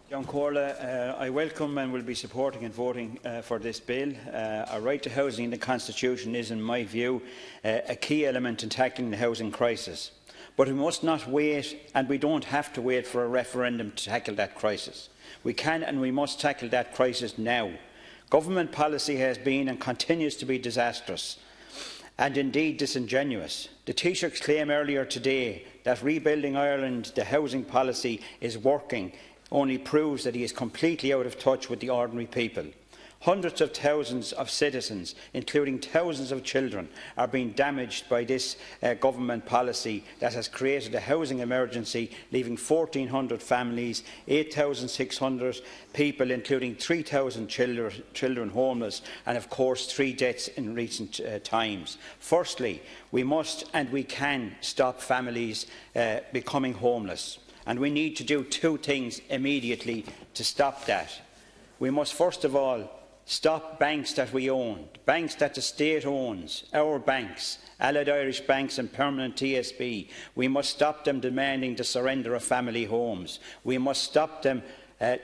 John Corla, I welcome and will be supporting and voting for this bill. A right to housing in the Constitution is, in my view, a key element in tackling the housing crisis. But we must not wait, and we don't have to wait for a referendum to tackle that crisis. We can and we must tackle that crisis now. Government policy has been and continues to be disastrous and indeed disingenuous. The Taoiseach's claim earlier today that rebuilding Ireland, the housing policy, is working only proves that he is completely out of touch with the ordinary people. Hundreds of thousands of citizens, including thousands of children, are being damaged by this government policy that has created a housing emergency, leaving 1,400 families, 8,600 people, including 3,000 children homeless, and of course 3 deaths in recent times. Firstly, we must and we can stop families becoming homeless. And we need to do 2 things immediately to stop that. We must first of all stop banks that we own, banks that the state owns, our banks, Allied Irish Banks and Permanent TSB. We must stop them demanding the surrender of family homes. We must stop them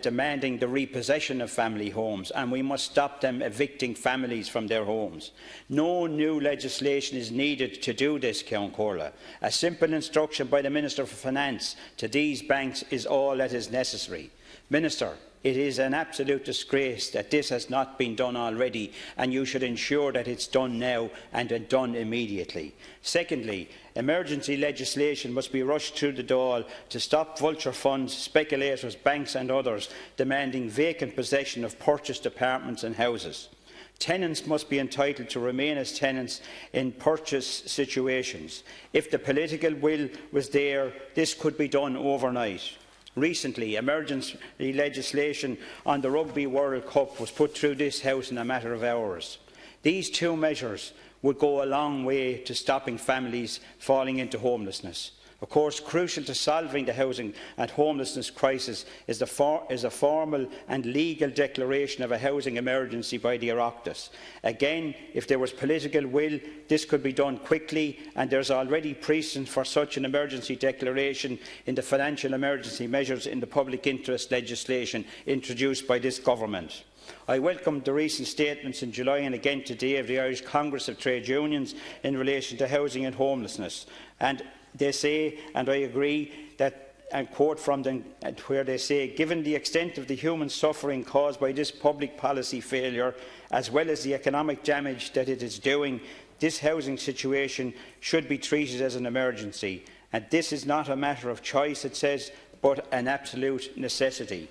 demanding the repossession of family homes, and we must stop them evicting families from their homes. No new legislation is needed to do this, Ceann Comhairle. A simple instruction by the Minister for Finance to these banks is all that is necessary. Minister, it is an absolute disgrace that this has not been done already, and you should ensure that it is done now and done immediately. Secondly, emergency legislation must be rushed through the Dáil to stop vulture funds, speculators, banks and others demanding vacant possession of purchased apartments and houses. Tenants must be entitled to remain as tenants in purchase situations. If the political will was there, this could be done overnight. Recently, emergency legislation on the Rugby World Cup was put through this House in a matter of hours. These 2 measures would go a long way to stopping families falling into homelessness. Of course, crucial to solving the housing and homelessness crisis is a formal and legal declaration of a housing emergency by the Oireachtas. Again, if there was political will, this could be done quickly, and there is already precedent for such an emergency declaration in the financial emergency measures in the public interest legislation introduced by this government. I welcome the recent statements in July and again today of the Irish Congress of Trade Unions in relation to housing and homelessness. And they say, and I agree, that, and quote from them, where they say, given the extent of the human suffering caused by this public policy failure, as well as the economic damage that it is doing, this housing situation should be treated as an emergency. And this is not a matter of choice, it says, but an absolute necessity.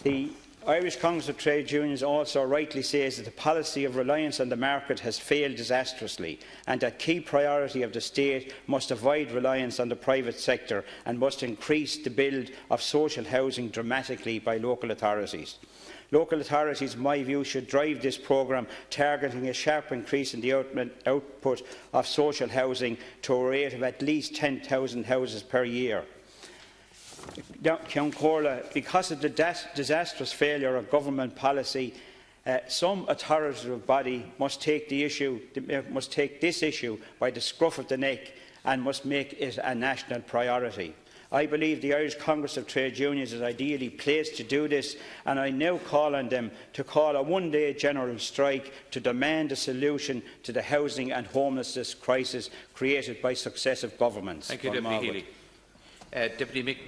The Irish Congress of Trade Unions also rightly says that the policy of reliance on the market has failed disastrously, and that key priority of the state must avoid reliance on the private sector and must increase the build of social housing dramatically by local authorities. Local authorities, in my view, should drive this programme, targeting a sharp increase in the output of social housing to a rate of at least 10,000 houses per year. Ceann Comhairle, because of the disastrous failure of government policy, some authoritative body must take this issue by the scruff of the neck and must make it a national priority. I believe the Irish Congress of Trade Unions is ideally placed to do this, and I now call on them to call a one-day general strike to demand a solution to the housing and homelessness crisis created by successive governments. Thank you, Deputy Healy. Deputy Mick